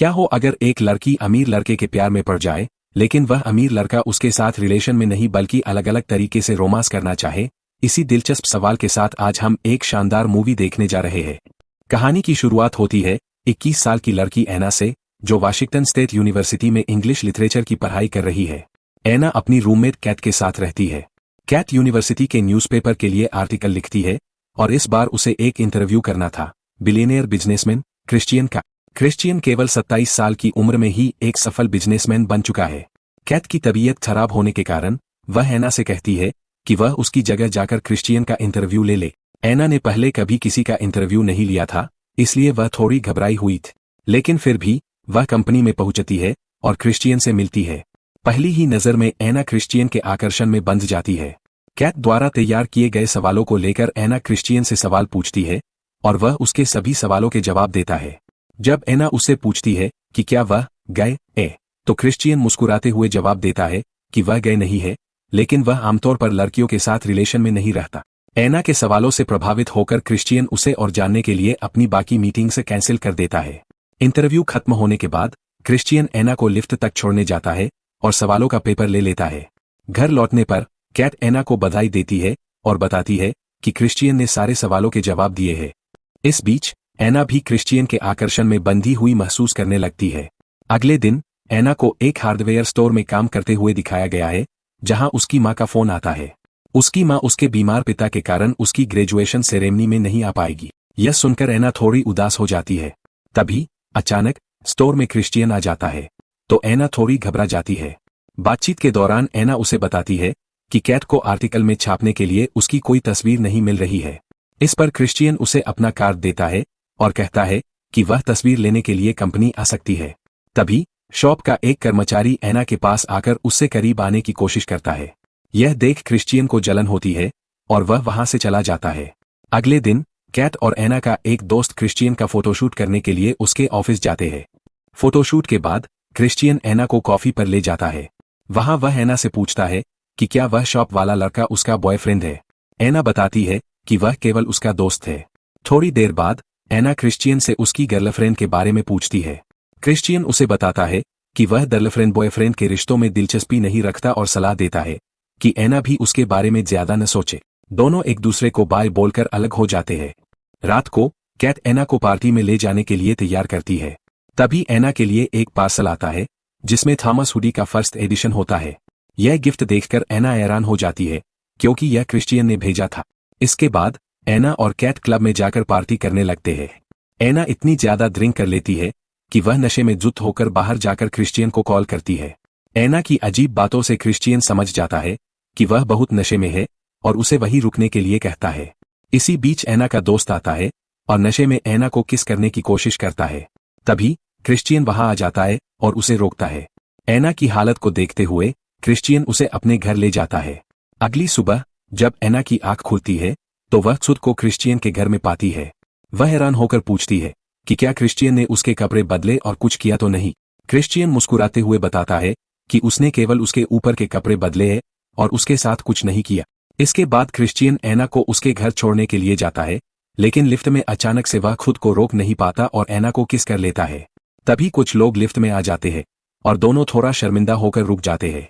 क्या हो अगर एक लड़की अमीर लड़के के प्यार में पड़ जाए, लेकिन वह अमीर लड़का उसके साथ रिलेशन में नहीं बल्कि अलग अलग तरीके से रोमांस करना चाहे। इसी दिलचस्प सवाल के साथ आज हम एक शानदार मूवी देखने जा रहे हैं। कहानी की शुरुआत होती है 21 साल की लड़की एना से, जो वाशिंगटन स्टेट यूनिवर्सिटी में इंग्लिश लिटरेचर की पढ़ाई कर रही है। एना अपनी रूममेट कैट के साथ रहती है। कैट यूनिवर्सिटी के न्यूज़पेपर के लिए आर्टिकल लिखती है और इस बार उसे एक इंटरव्यू करना था बिलियनियर बिजनेसमैन क्रिश्चियन का। क्रिश्चियन केवल 27 साल की उम्र में ही एक सफल बिजनेसमैन बन चुका है। कैट की तबीयत खराब होने के कारण वह एना से कहती है कि वह उसकी जगह जाकर क्रिश्चियन का इंटरव्यू ले ले। एना ने पहले कभी किसी का इंटरव्यू नहीं लिया था, इसलिए वह थोड़ी घबराई हुई थी, लेकिन फिर भी वह कंपनी में पहुंचती है और क्रिश्चियन से मिलती है। पहली ही नजर में एना क्रिश्चियन के आकर्षण में बंध जाती है। कैट द्वारा तैयार किए गए सवालों को लेकर एना क्रिश्चियन से सवाल पूछती है और वह उसके सभी सवालों के जवाब देता है। जब एना उससे पूछती है कि क्या वह गए तो क्रिश्चियन मुस्कुराते हुए जवाब देता है कि वह गए नहीं है, लेकिन वह आमतौर पर लड़कियों के साथ रिलेशन में नहीं रहता। एना के सवालों से प्रभावित होकर क्रिश्चियन उसे और जानने के लिए अपनी बाकी मीटिंग से कैंसिल कर देता है। इंटरव्यू खत्म होने के बाद क्रिश्चियन एना को लिफ्ट तक छोड़ने जाता है और सवालों का पेपर ले लेता है। घर लौटने पर कैट एना को बधाई देती है और बताती है कि क्रिश्चियन ने सारे सवालों के जवाब दिए हैं। इस बीच एना भी क्रिश्चियन के आकर्षण में बंधी हुई महसूस करने लगती है। अगले दिन एना को एक हार्डवेयर स्टोर में काम करते हुए दिखाया गया है, जहां उसकी मां का फोन आता है। उसकी मां उसके बीमार पिता के कारण उसकी ग्रेजुएशन सेरेमनी में नहीं आ पाएगी। यह सुनकर एना थोड़ी उदास हो जाती है। तभी अचानक स्टोर में क्रिश्चियन आ जाता है, तो एना थोड़ी घबरा जाती है। बातचीत के दौरान एना उसे बताती है कि कैट को आर्टिकल में छापने के लिए उसकी कोई तस्वीर नहीं मिल रही है। इस पर क्रिश्चियन उसे अपना कार्ड देता है और कहता है कि वह तस्वीर लेने के लिए कंपनी आ सकती है। तभी शॉप का एक कर्मचारी एना के पास आकर उससे करीब आने की कोशिश करता है। यह देख क्रिश्चियन को जलन होती है और वह वहां से चला जाता है। अगले दिन कैट और एना का एक दोस्त क्रिश्चियन का फोटोशूट करने के लिए उसके ऑफिस जाते हैं। फोटोशूट के बाद क्रिश्चियन एना को कॉफी पर ले जाता है। वहां वह एना से पूछता है कि क्या वह शॉप वाला लड़का उसका बॉयफ्रेंड है। एना बताती है कि वह केवल उसका दोस्त है। थोड़ी देर बाद एना क्रिश्चियन से उसकी गर्लफ्रेंड के बारे में पूछती है। क्रिश्चियन उसे बताता है कि वह गर्लफ्रेंड बॉयफ्रेंड के रिश्तों में दिलचस्पी नहीं रखता और सलाह देता है कि एना भी उसके बारे में ज्यादा न सोचे। दोनों एक दूसरे को बाय बोलकर अलग हो जाते हैं। रात को कैट एना को पार्टी में ले जाने के लिए तैयार करती है। तभी एना के लिए एक पार्सल आता है जिसमें थॉमस हुडी का फर्स्ट एडिशन होता है। यह गिफ्ट देखकर एना हैरान हो जाती है, क्योंकि यह क्रिश्चियन ने भेजा था। इसके बाद एना और कैट क्लब में जाकर पार्टी करने लगते हैं। एना इतनी ज्यादा ड्रिंक कर लेती है कि वह नशे में धुत होकर बाहर जाकर क्रिश्चियन को कॉल करती है। एना की अजीब बातों से क्रिश्चियन समझ जाता है कि वह बहुत नशे में है और उसे वहीं रुकने के लिए कहता है। इसी बीच एना का दोस्त आता है और नशे में एना को किस करने की कोशिश करता है। तभी क्रिश्चियन वहां आ जाता है और उसे रोकता है। एना की हालत को देखते हुए क्रिश्चियन उसे अपने घर ले जाता है। अगली सुबह जब एना की आंख खुलती है तो वह खुद को क्रिश्चियन के घर में पाती है। वह हैरान होकर पूछती है कि क्या क्रिश्चियन ने उसके कपड़े बदले और कुछ किया तो नहीं। क्रिश्चियन मुस्कुराते हुए बताता है कि उसने केवल उसके ऊपर के कपड़े बदले हैं और उसके साथ कुछ नहीं किया। इसके बाद क्रिश्चियन एना को उसके घर छोड़ने के लिए जाता है, लेकिन लिफ्ट में अचानक से वह खुद को रोक नहीं पाता और एना को किस कर लेता है। तभी कुछ लोग लिफ्ट में आ जाते हैं और दोनों थोड़ा शर्मिंदा होकर रुक जाते हैं।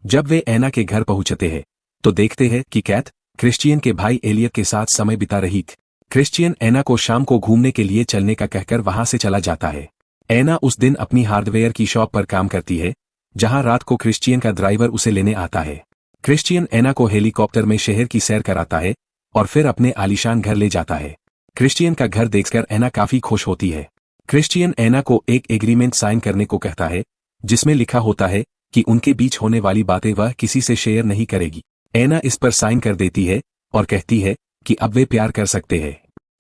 जब वे एना के घर पहुंचते हैं तो देखते हैं कि कैट क्रिश्चियन के भाई एलियट के साथ समय बिता रही थी। क्रिश्चियन एना को शाम को घूमने के लिए चलने का कहकर वहां से चला जाता है। एना उस दिन अपनी हार्डवेयर की शॉप पर काम करती है, जहां रात को क्रिश्चियन का ड्राइवर उसे लेने आता है। क्रिश्चियन एना को हेलीकॉप्टर में शहर की सैर कराता है और फिर अपने आलीशान घर ले जाता है। क्रिश्चियन का घर देखकर एना काफी खुश होती है। क्रिश्चियन एना को एक एग्रीमेंट साइन करने को कहता है, जिसमें लिखा होता है कि उनके बीच होने वाली बातें वह किसी से शेयर नहीं करेगी। एना इस पर साइन कर देती है और कहती है कि अब वे प्यार कर सकते हैं।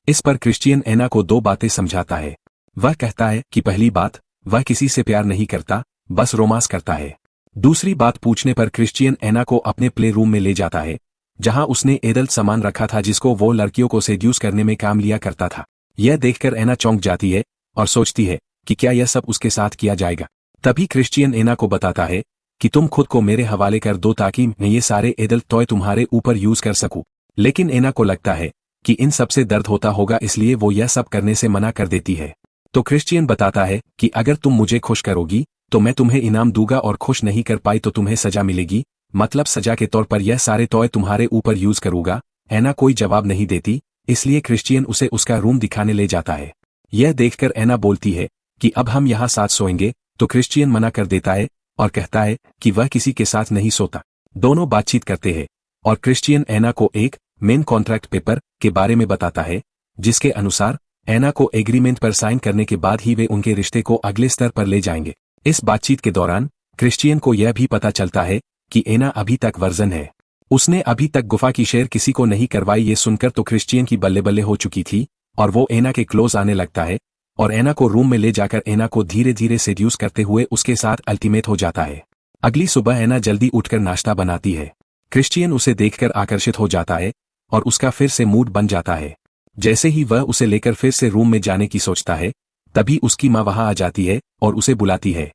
इस पर क्रिश्चियन एना को दो बातें समझाता है। वह कहता है कि पहली बात, वह किसी से प्यार नहीं करता, बस रोमांस करता है। दूसरी बात पूछने पर क्रिश्चियन एना को अपने प्ले रूम में ले जाता है, जहां उसने एडल्ट सामान रखा था जिसको वो लड़कियों को सेड्यूस करने में काम लिया करता था। यह देखकर एना चौंक जाती है और सोचती है कि क्या यह सब उसके साथ किया जाएगा। तभी क्रिश्चियन एना को बताता है कि तुम खुद को मेरे हवाले कर दो ताकि मैं ये सारे एडल्ट टॉय तुम्हारे ऊपर यूज कर सकूं। लेकिन एना को लगता है कि इन सब से दर्द होता होगा, इसलिए वो यह सब करने से मना कर देती है। तो क्रिश्चियन बताता है कि अगर तुम मुझे खुश करोगी तो मैं तुम्हें इनाम दूंगा और खुश नहीं कर पाई तो तुम्हें सजा मिलेगी, मतलब सजा के तौर पर यह सारे टॉय तुम्हारे ऊपर यूज करूंगा। एना कोई जवाब नहीं देती, इसलिए क्रिश्चियन उसे उसका रूम दिखाने ले जाता है। यह देखकर एना बोलती है कि अब हम यहाँ साथ सोएंगे, तो क्रिश्चियन मना कर देता है और कहता है कि वह किसी के साथ नहीं सोता। दोनों बातचीत करते हैं और क्रिश्चियन एना को एक मेन कॉन्ट्रैक्ट पेपर के बारे में बताता है, जिसके अनुसार एना को एग्रीमेंट पर साइन करने के बाद ही वे उनके रिश्ते को अगले स्तर पर ले जाएंगे। इस बातचीत के दौरान क्रिश्चियन को यह भी पता चलता है कि एना अभी तक वर्जन है। उसने अभी तक गुफा की शेयर किसी को नहीं करवाई। ये सुनकर तो क्रिश्चियन की बल्ले बल्ले हो चुकी थी और वो एना के क्लोज आने लगता है और एना को रूम में ले जाकर एना को धीरे धीरे सेड्यूस करते हुए उसके साथ अल्टीमेट हो जाता है। अगली सुबह एना जल्दी उठकर नाश्ता बनाती है। क्रिश्चियन उसे देखकर आकर्षित हो जाता है और उसका फिर से मूड बन जाता है। जैसे ही वह उसे लेकर फिर से रूम में जाने की सोचता है, तभी उसकी माँ वहां आ जाती है और उसे बुलाती है।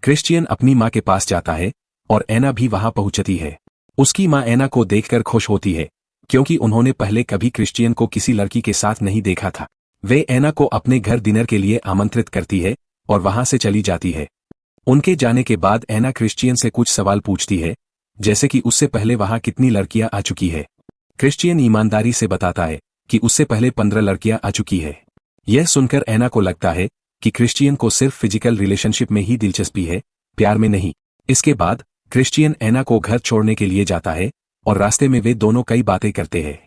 क्रिश्चियन अपनी माँ के पास जाता है और एना भी वहां पहुंचती है। उसकी माँ एना को देखकर खुश होती है, क्योंकि उन्होंने पहले कभी क्रिश्चियन को किसी लड़की के साथ नहीं देखा था। वे एना को अपने घर डिनर के लिए आमंत्रित करती है और वहां से चली जाती है। उनके जाने के बाद एना क्रिश्चियन से कुछ सवाल पूछती है, जैसे कि उससे पहले वहां कितनी लड़कियां आ चुकी है। क्रिश्चियन ईमानदारी से बताता है कि उससे पहले 15 लड़कियां आ चुकी है। यह सुनकर एना को लगता है कि क्रिश्चियन को सिर्फ फिजिकल रिलेशनशिप में ही दिलचस्पी है, प्यार में नहीं। इसके बाद क्रिश्चियन एना को घर छोड़ने के लिए जाता है और रास्ते में वे दोनों कई बातें करते हैं।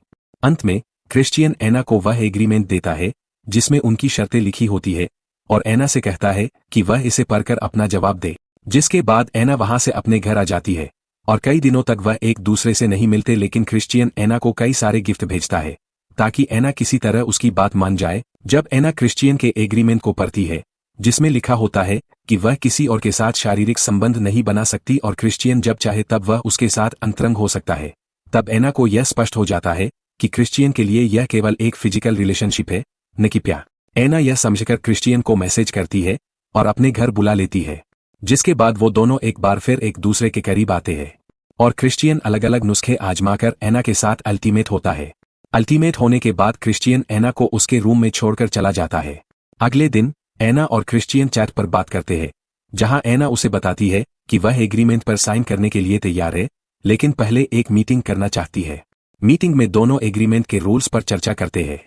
अंत में क्रिश्चियन एना को वह एग्रीमेंट देता है जिसमें उनकी शर्तें लिखी होती है और एना से कहता है कि वह इसे पढ़कर अपना जवाब दे। जिसके बाद एना वहां से अपने घर आ जाती है और कई दिनों तक वह एक दूसरे से नहीं मिलते, लेकिन क्रिश्चियन एना को कई सारे गिफ्ट भेजता है ताकि एना किसी तरह उसकी बात मान जाए। जब एना क्रिश्चियन के एग्रीमेंट को पढ़ती है, जिसमें लिखा होता है कि वह किसी और के साथ शारीरिक संबंध नहीं बना सकती और क्रिश्चियन जब चाहे तब वह उसके साथ अंतरंग हो सकता है, तब एना को यह स्पष्ट हो जाता है कि क्रिश्चियन के लिए यह केवल एक फिजिकल रिलेशनशिप है, न कि प्यार। एना यह समझकर क्रिश्चियन को मैसेज करती है और अपने घर बुला लेती है, जिसके बाद वो दोनों एक बार फिर एक दूसरे के करीब आते हैं और क्रिश्चियन अलग अलग नुस्खे आजमाकर एना के साथ अल्टीमेट होता है। अल्टीमेट होने के बाद क्रिश्चियन एना को उसके रूम में छोड़कर चला जाता है। अगले दिन एना और क्रिश्चियन चैट पर बात करते हैं, जहां एना उसे बताती है कि वह एग्रीमेंट पर साइन करने के लिए तैयार है, लेकिन पहले एक मीटिंग करना चाहती है। मीटिंग में दोनों एग्रीमेंट के रूल्स पर चर्चा करते हैं।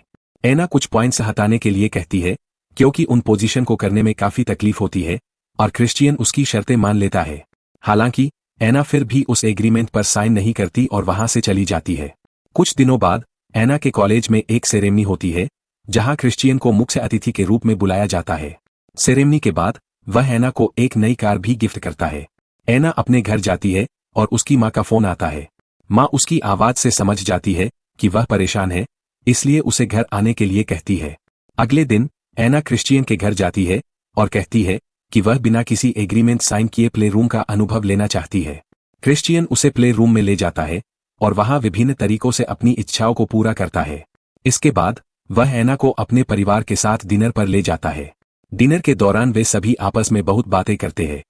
एना कुछ पॉइंट्स हटाने के लिए कहती है, क्योंकि उन पोजीशन को करने में काफी तकलीफ होती है, और क्रिश्चियन उसकी शर्तें मान लेता है। हालांकि एना फिर भी उस एग्रीमेंट पर साइन नहीं करती और वहां से चली जाती है। कुछ दिनों बाद एना के कॉलेज में एक सेरेमनी होती है, जहां क्रिश्चियन को मुख्य अतिथि के रूप में बुलाया जाता है। सेरेमनी के बाद वह एना को एक नई कार भी गिफ्ट करता है। एना अपने घर जाती है और उसकी माँ का फोन आता है। माँ उसकी आवाज से समझ जाती है कि वह परेशान है, इसलिए उसे घर आने के लिए कहती है। अगले दिन एना क्रिश्चियन के घर जाती है और कहती है कि वह बिना किसी एग्रीमेंट साइन किए प्ले रूम का अनुभव लेना चाहती है। क्रिश्चियन उसे प्ले रूम में ले जाता है और वहां विभिन्न तरीकों से अपनी इच्छाओं को पूरा करता है। इसके बाद वह एना को अपने परिवार के साथ डिनर पर ले जाता है। डिनर के दौरान वे सभी आपस में बहुत बातें करते हैं।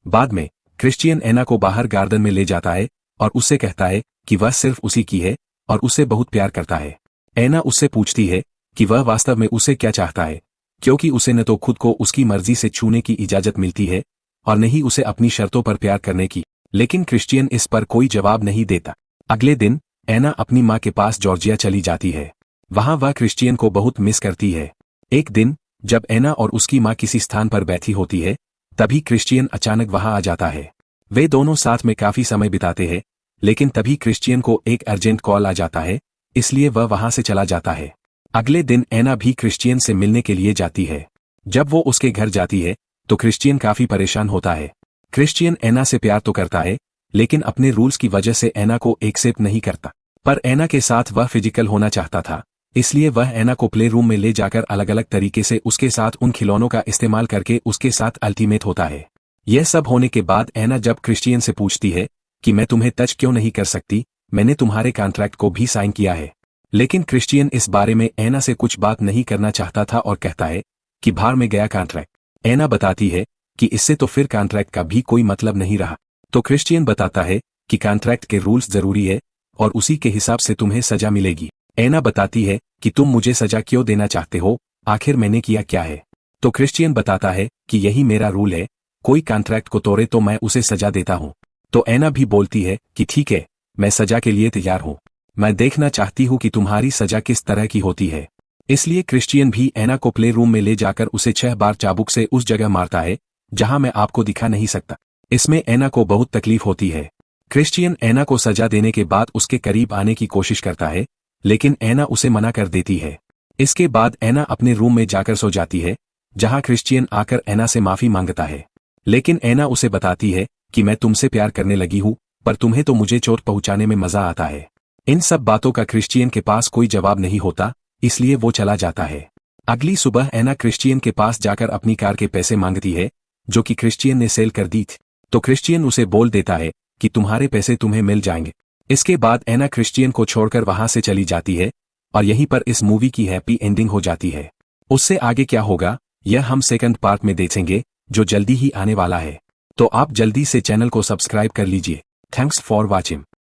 बाद में क्रिश्चियन एना को बाहर गार्डन में ले जाता है और उससे कहता है कि वह सिर्फ उसी की है और उससे बहुत प्यार करता है। एना उससे पूछती है कि वह वास्तव में उसे क्या चाहता है, क्योंकि उसे न तो खुद को उसकी मर्जी से छूने की इजाजत मिलती है और न ही उसे अपनी शर्तों पर प्यार करने की, लेकिन क्रिश्चियन इस पर कोई जवाब नहीं देता। अगले दिन एना अपनी माँ के पास जॉर्जिया चली जाती है। वहां वह क्रिश्चियन को बहुत मिस करती है। एक दिन जब एना और उसकी माँ किसी स्थान पर बैठी होती है, तभी क्रिश्चियन अचानक वहां आ जाता है। वे दोनों साथ में काफी समय बिताते हैं, लेकिन तभी क्रिश्चियन को एक अर्जेंट कॉल आ जाता है, इसलिए वह वहां से चला जाता है। अगले दिन एना भी क्रिश्चियन से मिलने के लिए जाती है। जब वो उसके घर जाती है तो क्रिश्चियन काफी परेशान होता है। क्रिश्चियन एना से प्यार तो करता है, लेकिन अपने रूल्स की वजह से एना को एक्सेप्ट नहीं करता। पर एना के साथ वह फिजिकल होना चाहता था, इसलिए वह एना को प्ले रूम में ले जाकर अलग अलग तरीके से उसके साथ उन खिलौनों का इस्तेमाल करके उसके साथ अल्टीमेट होता है। यह सब होने के बाद एना जब क्रिश्चियन से पूछती है कि मैं तुम्हें टच क्यों नहीं कर सकती, मैंने तुम्हारे कॉन्ट्रैक्ट को भी साइन किया है। लेकिन क्रिश्चियन इस बारे में एना से कुछ बात नहीं करना चाहता था और कहता है कि बाहर में गया कॉन्ट्रैक्ट। एना बताती है कि इससे तो फिर कॉन्ट्रैक्ट का भी कोई मतलब नहीं रहा। तो क्रिश्चियन बताता है कि कॉन्ट्रैक्ट के रूल्स जरूरी है और उसी के हिसाब से तुम्हें सजा मिलेगी। एना बताती है कि तुम मुझे सजा क्यों देना चाहते हो, आखिर मैंने किया क्या है। तो क्रिश्चियन बताता है कि यही मेरा रूल है, कोई कॉन्ट्रैक्ट को तोड़े तो मैं उसे सजा देता हूँ। तो एना भी बोलती है कि ठीक है, मैं सजा के लिए तैयार हूँ, मैं देखना चाहती हूँ कि तुम्हारी सजा किस तरह की होती है। इसलिए क्रिश्चियन भी एना को प्ले रूम में ले जाकर उसे 6 बार चाबुक से उस जगह मारता है जहां मैं आपको दिखा नहीं सकता। इसमें एना को बहुत तकलीफ होती है। क्रिश्चियन एना को सजा देने के बाद उसके करीब आने की कोशिश करता है, लेकिन एना उसे मना कर देती है। इसके बाद एना अपने रूम में जाकर सो जाती है, जहां क्रिश्चियन आकर एना से माफी मांगता है। लेकिन एना उसे बताती है कि मैं तुमसे प्यार करने लगी हूं, पर तुम्हें तो मुझे चोट पहुंचाने में मजा आता है। इन सब बातों का क्रिश्चियन के पास कोई जवाब नहीं होता, इसलिए वो चला जाता है। अगली सुबह एना क्रिश्चियन के पास जाकर अपनी कार के पैसे मांगती है, जो कि क्रिश्चियन ने सेल कर दी थी। तो क्रिश्चियन उसे बोल देता है कि तुम्हारे पैसे तुम्हें मिल जाएंगे। इसके बाद एना क्रिश्चियन को छोड़कर वहां से चली जाती है और यहीं पर इस मूवी की हैप्पी एंडिंग हो जाती है। उससे आगे क्या होगा यह हम सेकंड पार्ट में देखेंगे, जो जल्दी ही आने वाला है। तो आप जल्दी से चैनल को सब्सक्राइब कर लीजिए। Thanks for watching.